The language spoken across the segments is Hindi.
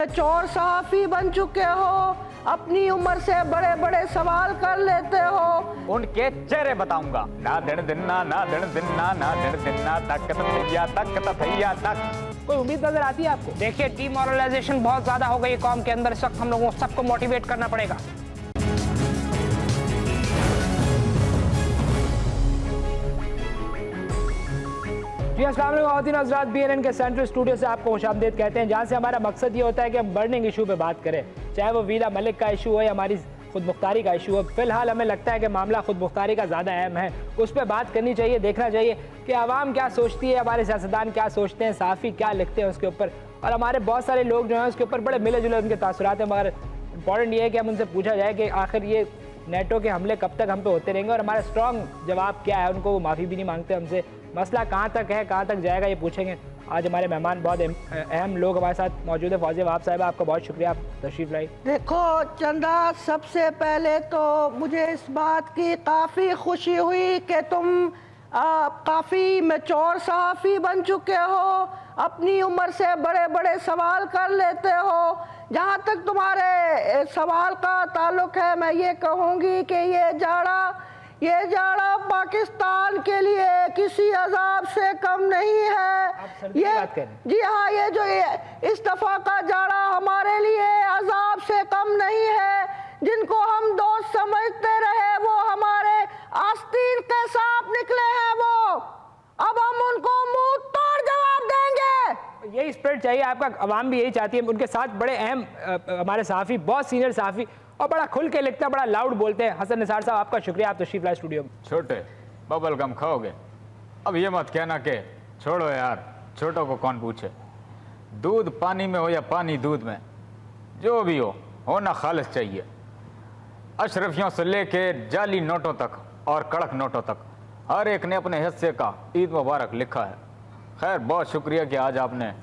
मैच्योर सहाफी बन चुके हो, अपनी उम्र से बड़े बड़े सवाल कर लेते हो। उनके चेहरे बताऊंगा। ना दिन दिन्ना, ना दिन दिन्ना, ना दिन दिन्ना, तक थैया तक। कोई उम्मीद नजर आती है आपको? देखिए, डीमोरलाइजेशन बहुत ज्यादा हो गई कौम के अंदर। इस वक्त हम लोगों सबको मोटिवेट करना पड़ेगा। जी अस्सलाम वालेकुम ख़वातीन हज़रात, BNN के सेंट्रल स्टूडियो से आपको खुशामदीद कहते हैं, जहाँ से हमारा मकसद ये होता है कि हम बर्निंग इशू पे बात करें, चाहे वो वीला मलिक का इशू हो या हमारी खुद मुख्तारी का इशू हो। फिलहाल हमें लगता है कि मामला खुद मुख्तारी का ज़्यादा अहम है, उस पर बात करनी चाहिए, देखना चाहिए कि आवाम क्या सोचती है, हमारे सियासतदान क्या सोचते हैं, सहाफ़ी क्या लिखते हैं उसके ऊपर, और हमारे बहुत सारे लोग जो हैं उसके ऊपर बड़े मिले जुले उनके तासुरात हैं। मगर इंपॉर्टेंट ये है कि हम उनसे पूछा जाए कि आखिर ये नेटो के हमले कब तक हम पे होते रहेंगे और हमारा स्ट्रॉन्ग जवाब क्या है। उनको वो माफ़ी भी नहीं मांगते हमसे, मसला कहाँ तक है, कहाँ तक जाएगा, ये पूछेंगे। आज हमारे मेहमान बहुत अहम लोग हमारे साथ मौजूद है। फौजिया वहाब साहिबा, आपका बहुत शुक्रिया, आप तशरीफ़ लाई। देखो चंदा, सबसे पहले तो मुझे इस बात की काफ़ी खुशी हुई कि तुम काफ़ी मैच्योर सहाफ़ी बन चुके हो, अपनी उम्र से बड़े बड़े सवाल कर लेते हो। जहाँ तक तुम्हारे सवाल का ताल्लुक है, मैं ये कहूँगी कि ये जाड़ा पाकिस्तान के लिए किसी अजाब से कम नहीं है। ये जी हाँ, ये जो इस दफ़ा का जाड़ा हमारे लिए अजाब से कम नहीं है। जिनको हम दोस्त समझते रहे वो हमारे आस्तीन के सांप निकले हैं। वो अब हम उनको मुंह तोड़ जवाब देंगे। यही स्पिरिट चाहिए आपका, अवाम भी यही चाहती है। उनके साथ बड़े अहम हमारे सहाफ़ी, बहुत सीनियर सहाफ़ी और बड़ा खुल के लिखते हैं, बड़ा लाउड बोलते हैं। हसन निसार साहब, आपका शुक्रिया, आप तशरीफ़ लाए स्टूडियो में। छोटे बबल गम खाओगे? अब ये मत कहना कि छोड़ो यार, छोटों को कौन पूछे। दूध पानी में हो या पानी दूध में, जो भी हो, होना खालिस चाहिए। अशरफियों से लेके जाली नोटों तक और कड़क नोटों तक हर एक ने अपने हिस्से का ईद मुबारक लिखा है। खैर, बहुत शुक्रिया कि आज आपने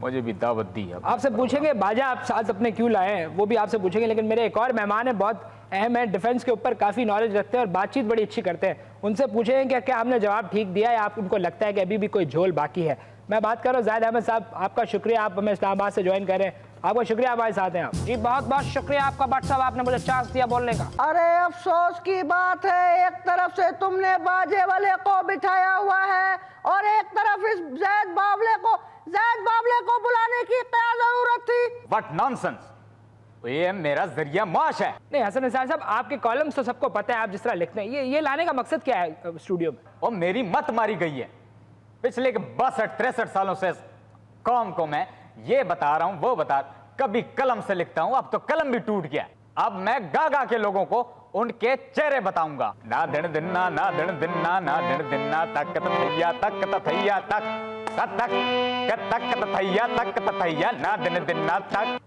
मुझे भी दावत दी है। आपसे पूछेंगे बाजा आप साथ अपने क्यों लाए हैं, वो भी आपसे पूछेंगे, लेकिन मेरे एक और मेहमान है, बहुत अहम है, डिफेंस के ऊपर काफ़ी नॉलेज रखते हैं और बातचीत बड़ी अच्छी करते हैं। उनसे पूछेंगे कि क्या हमने जवाब ठीक दिया है या आप उनको लगता है कि अभी भी कोई झोल बाकी है। मैं बात कर रहा हूँ ज़ाहिद अहमद साहब, आपका शुक्रिया, आप हमें इस्लामाबाद से ज्वाइन कर रहे हैं। आपका शुक्रिया, हमारे साथ हैं आप। जी बहुत बहुत शुक्रिया आपका भट्ट साहब, आपने मुझे चांस दिया बोलने का। अरे अफसोस की बात है, एक तरफ से तुमने बाजे वाले को बिठाया हुआ है और एक तरफ इस जैद बावले को बुलाने की क्या जरूरत थी? व्हाट नॉनसेंस, ये मेरा जरिया माश है। नहीं हसन निसार साहब, आपके कॉलम्स तो सबको पता है, आप जिस तरह लिखते हैं, ये लाने का मकसद क्या है स्टूडियो में? और मेरी मत मारी गई है। पिछले 62-63 सालों से कौम को मैं ये बता रहा हूं, वो बता, कभी कलम से लिखता हूं, अब तो कलम भी टूट गया। अब मैं गा के लोगों को उनके चेहरे बताऊंगा। ना दिन दिन्ना, ना दिन दिन्ना, ना दिन दिन्ना, तक थैया तक थैया तक थैया, ना दिन दिन्ना तक।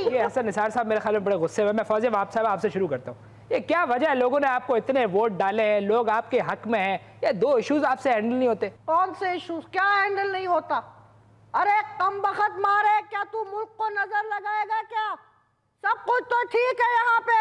ये हसन निसार साहब मेरे ख्याल में बड़े गुस्से में। मैं फौजिया वहाब साहब आपसे शुरू करता हूँ, ये क्या वजह है, लोगों ने आपको इतने वोट डाले हैं, लोग आपके हक में हैं, ये दो इश्यूज आपसे हैंडल नहीं होते? कौन से इश्यूज, क्या हैंडल नहीं होता? अरे कम बखत मारे, क्या तू मुल्क को नजर लगाएगा क्या? सब कुछ तो ठीक है यहाँ पे,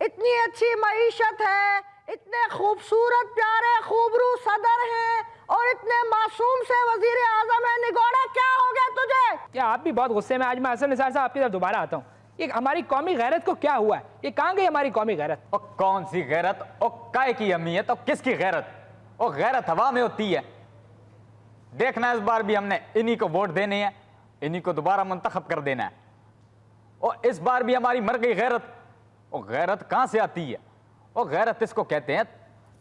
इतनी अच्छी मईशत है, इतने खूबसूरत प्यारे खूबरू सदर हैं और इतने मासूम से वजीर आजम है। निगोड़ा क्या हो गया तुझे? क्या आप भी बहुत गुस्से में? आज मैं हसन निसार साहब आपकी तरफ दोबारा आता हूँ। ये हमारी कौमी गैरत को क्या हुआ है, ये कहाँ गई हमारी कौमी गैरत? और कौन सी गैरत, और काय की अहमियत, और किसकी गैरत? और गैरत हवा में होती है। देखना इस बार भी हमने इन्हीं को वोट देने हैं, इन्हीं को दोबारा मुंतखब कर देना है। और इस बार भी हमारी मर गई गैरत। और गैरत कहां से आती है? और गैरत इसको कहते हैं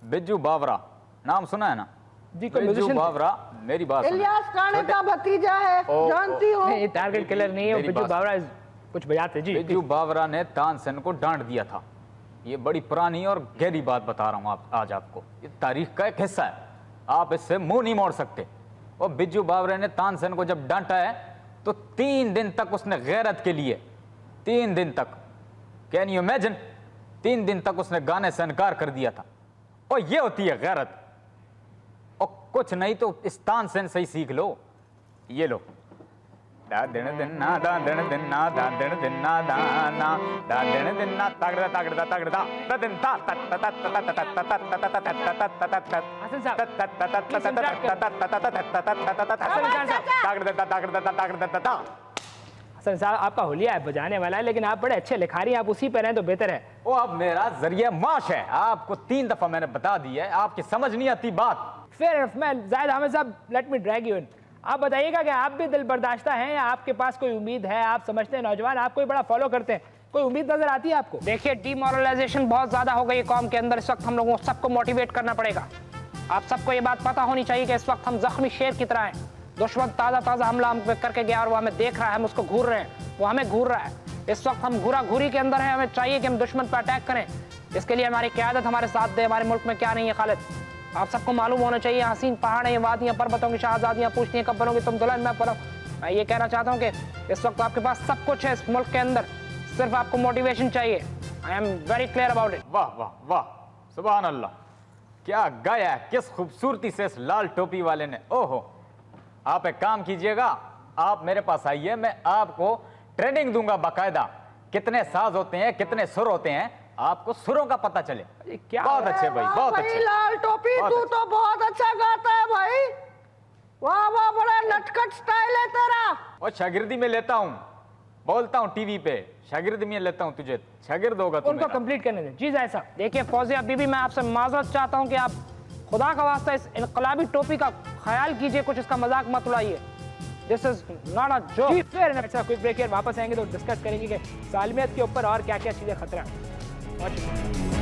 बिज्जू बावरा, नाम सुना है ना? जी, बिज्जू बावरा, मेरी बात सुनो। इलियास काने का भतीजा है, जानती हो? नहीं, टारगेट किलर नहीं है बिज्जू बावरा, कुछ बजाते जी। बिज्जू बावरा ने तानसेन को डांट दिया था। ये बड़ी पुरानी और गहरी बात बता रहा हूं आज आपको, ये तारीख का एक हिस्सा है, आप इससे मुंह नहीं मोड़ सकते। और बिज्जू बावरा ने तानसेन को जब डांटा है तो 3 दिन तक उसने गैरत के लिए, 3 दिन तक, कैन यू इमेजिन, 3 दिन तक उसने गाने से इनकार कर दिया था। और ये होती है गैरत। और कुछ नहीं तो इस तानसेन से ही सीख लो। ये लो, दा दिन दिन ना, दा दिन दिन ना, दा दिन दिन ना, दा ना, दा दिन दिन ना, तगड़ा तगड़ा तगड़ा, दा दिन ता ता ता ता ता ता ता ता ता ता ता ता ता ता ता। हसन साहब, हसन साहब आपका हुलिया है, बजाने वाला है, लेकिन आप बड़े अच्छे लिखारी हैं, आप उसी पर रहें तो बेहतर है। वो अब मेरा जरिया माश है, आपको 3 दफा मैंने बता दी है, आपकी समझ नहीं आती बात। फिर मैं जाहिद अहमद साहब, let me drag you in. आप बताइएगा कि आप भी दिल बर्दाश्ता हैं या आपके पास कोई उम्मीद है? आप समझते हैं नौजवान आपको बड़ा फॉलो करते हैं, कोई उम्मीद नजर आती है आपको? देखिए, डीमोरलाइजेशन बहुत ज्यादा हो गई है कौम के अंदर। इस वक्त हम लोगों सबको मोटिवेट करना पड़ेगा। आप सबको ये बात पता होनी चाहिए कि इस वक्त हम जख्मी शेर की तरह हैं। दुश्मन ताज़ा ताज़ा हमला हम पे करके गया और वो हमें देख रहा है, हम उसको घूर रहे हैं, वो हमें घूर रहा है। इस वक्त हम घूरा घूरी के अंदर हैं, हमें चाहिए कि हम दुश्मन पर अटैक करें। इसके लिए हमारी क़यादत हमारे साथ दे। हमारे मुल्क में क्या नहीं है खालिद, आप सबको मालूम होना चाहिए। हसीन पहाड़ें, वादियाँ, पर्वतों की शहजादियाँ पूछती हैं कब बनोगी तुम दुल्हन, मैं पढ़ो। मैं ये कहना चाहता हूँ कि इस वक्त आपके पास सब कुछ है इस मुल्क के अंदर, सिर्फ आपको मोटिवेशन चाहिए। I am very clear about it. वाह वाह वाह, सुभान अल्लाह, क्या गाया है, किस खूबसूरती से इस लाल टोपी वाले ने। ओहो, आप एक काम कीजिएगा, आप मेरे पास आइए, मैं आपको ट्रेनिंग दूंगा बाकायदा। कितने साज होते हैं, कितने सुर होते हैं, आपको सुरों का पता चले। क्या बहुत अच्छे भाई, बहुत भाई अच्छे। लाल टोपी, बहुत तू अच्छे। तो बहुत अच्छा गाता है भाई। वाह वाह, बड़ा नटखट स्टाइल है तेरा। और शागिर्दी में लेता हूँ, बोलता हूँ टीवी पे, शागिर्दी में लेता हूँ तुझे, शागिर्द होगा तू उनको मेरा। कंप्लीट करने दें। जी जाहिद साहब। देखिए फौजिया बीबी, मैं आपसे माजरत चाहता हूँ कि आप खुदा का वास्ता इस इनकलाबी टोपी का ख्याल कीजिए, कुछ इसका मजाक मत उड़ाइए। This is not a joke. जी फिर अच्छा क्विक ब्रेक, वापस आएंगे तो डिस्कस करेंगे कि सालमियत के ऊपर और क्या क्या चीज़ें खतरा है। बहुत शुक्रिया।